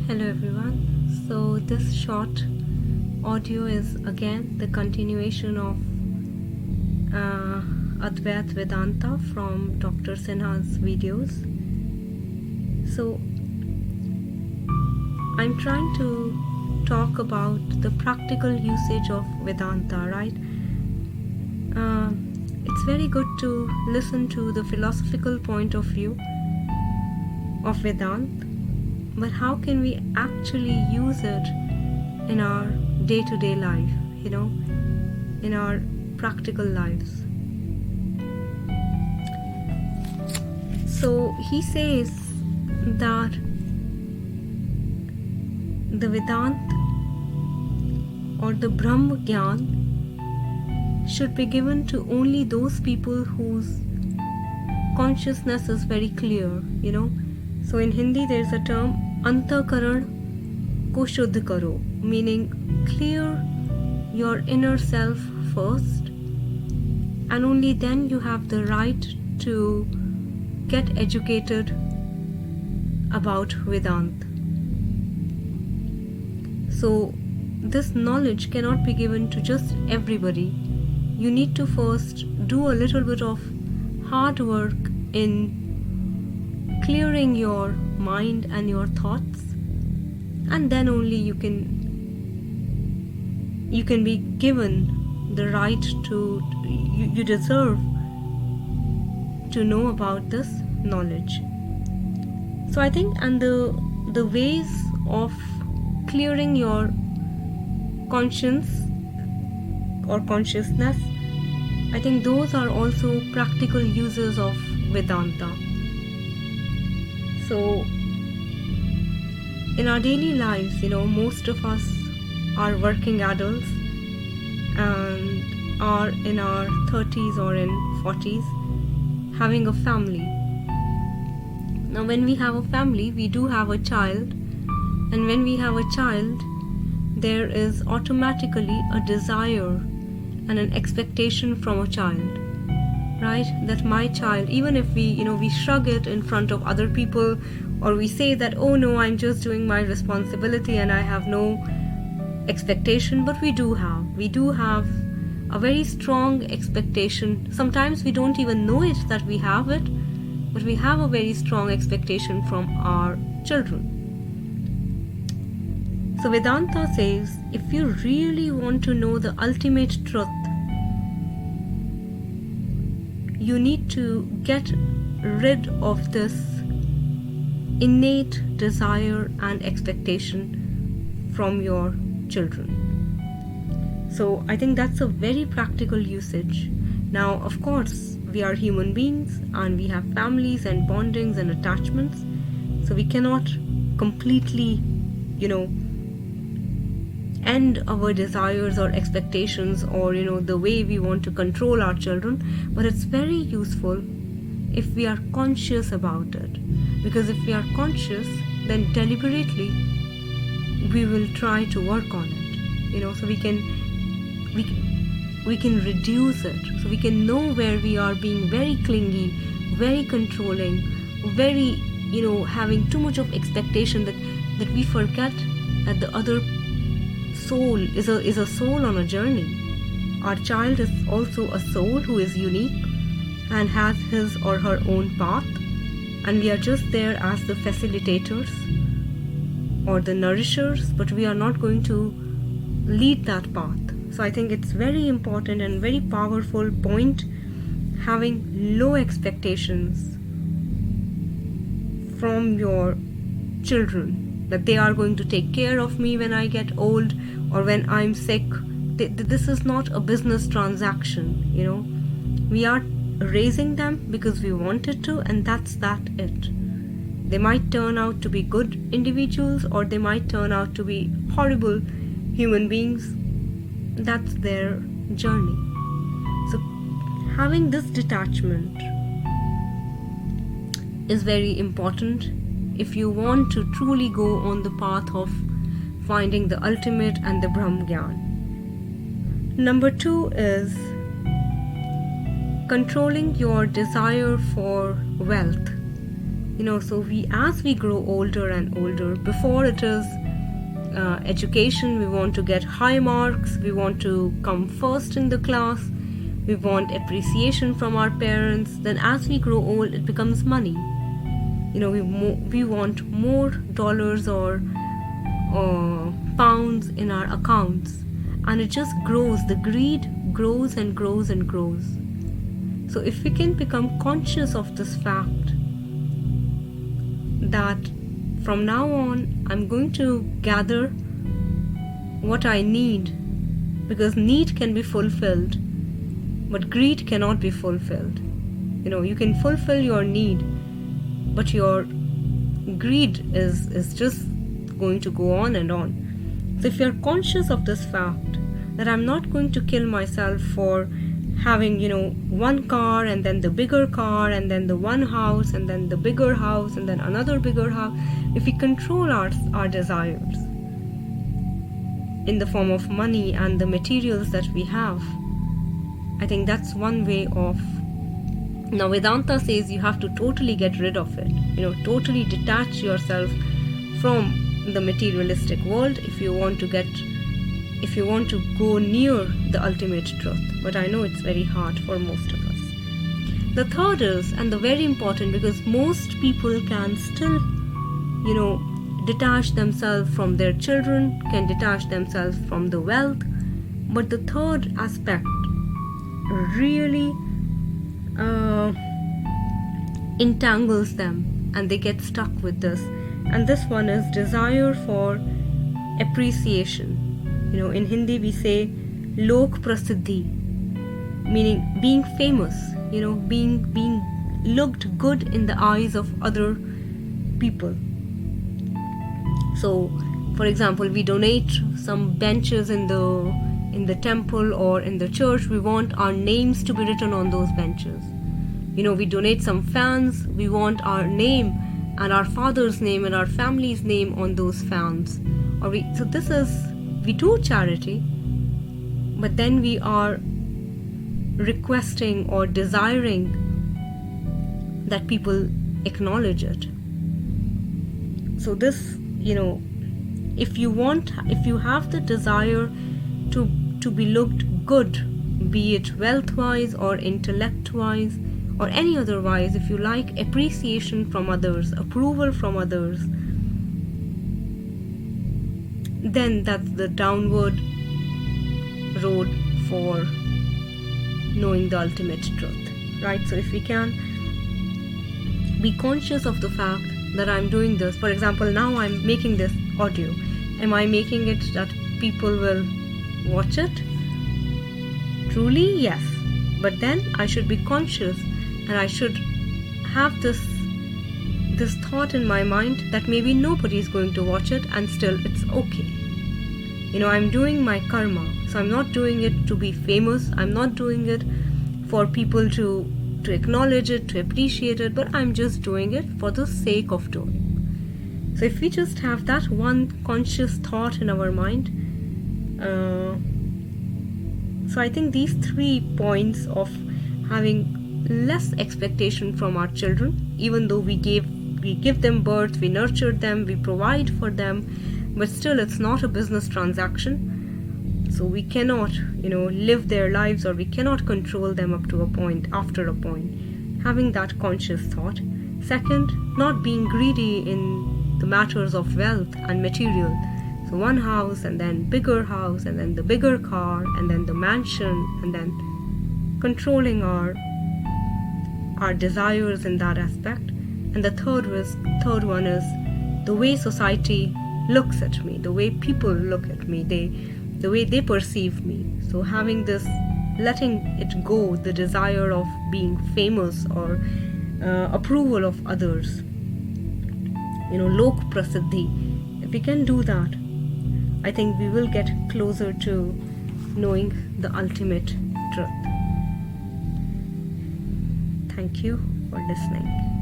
Hello everyone. So this short audio is again the continuation of Advait Vedanta from Dr. Sinha's videos. So I'm trying to talk about the practical usage of Vedanta, right? It's very good to listen to the philosophical point of view of Vedanta, but how can we actually use it in our day-to-day life, in our practical lives? So he says that the Vedanta or the Brahma Gyan should be given to only those people whose consciousness is very clear, So in Hindi there is a term Antakaran ko shuddh karo, meaning clear your inner self first, and only then you have the right to get educated about Vedanta. So this knowledge cannot be given to just everybody. You need to first do a little bit of hard work in clearing your mind and your thoughts, and then only you can be given the right to, you deserve to know about this knowledge. So I think, and the ways of clearing your conscience or consciousness, I think those are also practical uses of Vedanta. So in our daily lives, most of us are working adults and are in our 30s or in 40s having a family. Now when we have a family, we do have a child, and when we have a child, there is automatically a desire and an expectation from a child, right? That my child, even if we shrug it in front of other people, or we say that, oh no, I'm just doing my responsibility and I have no expectation, but we do have a very strong expectation. Sometimes we don't even know it that we have it, but we have a very strong expectation from our children. So Vedanta says, if you really want to know the ultimate truth, you need to get rid of this innate desire and expectation from your children. So I think that's a very practical usage. Now, of course, we are human beings and we have families and bondings and attachments, so we cannot completely, end our desires or expectations or the way we want to control our children, but it's very useful if we are conscious about it, because if we are conscious, then deliberately we will try to work on it, so we can reduce it, so we can know where we are being very clingy, very controlling, very having too much of expectation, that we forget that the other soul is a soul on a journey. Our child is also a soul who is unique and has his or her own path, and we are just there as the facilitators or the nourishers, but we are not going to lead that path. So I think it's very important and very powerful point, having low expectations from your children, that they are going to take care of me when I get old or when I'm sick. This is not a business transaction, We are raising them because we wanted to, and that's it. They might turn out to be good individuals, or they might turn out to be horrible human beings. That's their journey. So having this detachment is very important if you want to truly go on the path of finding the ultimate and the Brahma Gyan. Number 2 is controlling your desire for wealth. So as we grow older and older, before it is education, we want to get high marks, we want to come first in the class, we want appreciation from our parents. Then as we grow old, it becomes money. We want more dollars or pounds in our accounts, and it just grows. The greed grows and grows and grows. So if we can become conscious of this fact, that from now on I'm going to gather what I need, because need can be fulfilled, but greed cannot be fulfilled. You can fulfill your need, but your greed is just going to go on and on. So if you're conscious of this fact, that I'm not going to kill myself for having one car, and then the bigger car, and then the one house, and then the bigger house, and then another bigger house. If we control our desires in the form of money and the materials that we have, I think that's one way of. Now Vedanta says you have to totally get rid of it, totally detach yourself from the materialistic world if you want to go near the ultimate truth. But I know it's very hard for most of us. The third is, and the very important, because most people can still detach themselves from their children, can detach themselves from the wealth, but the third aspect really entangles them, and they get stuck with this. And this one is desire for appreciation. In Hindi we say lok prasiddhi, meaning being famous, being looked good in the eyes of other people. So, for example, we donate some benches in the temple or in the church. We want our names to be written on those benches. We donate some fans. We want our name and our father's name and our family's name on those fans. We do charity, but then we are requesting or desiring that people acknowledge it. So this, if you have the desire to be looked good, be it wealth-wise or intellect-wise or any otherwise, if you like appreciation from others, approval from others, then that's the downward road for knowing the ultimate truth, right? So if we can be conscious of the fact that I'm doing this, for example, now I'm making this audio. Am I making it that people will watch it? Truly, yes. But then I should be conscious, and I should have this thought in my mind that maybe nobody is going to watch it, and still it's okay. I'm doing my karma, so I'm not doing it to be famous. I'm not doing it for people to acknowledge it, to appreciate it, but I'm just doing it for the sake of doing. So if we just have that one conscious thought in our mind, so I think these 3 points of having less expectation from our children, even though we give them birth, we nurture them, we provide for them, but still it's not a business transaction. So we cannot, live their lives, or we cannot control them up to a point, after a point. Having that conscious thought. Second, not being greedy in the matters of wealth and material. So one house, and then bigger house, and then the bigger car, and then the mansion, and then controlling our desires in that aspect. And the third one is the way society looks at me, the way people look at me, the way they perceive me. So having this, letting it go, the desire of being famous or approval of others, lok prasiddhi. If we can do that, I think we will get closer to knowing the ultimate truth. Thank you for listening.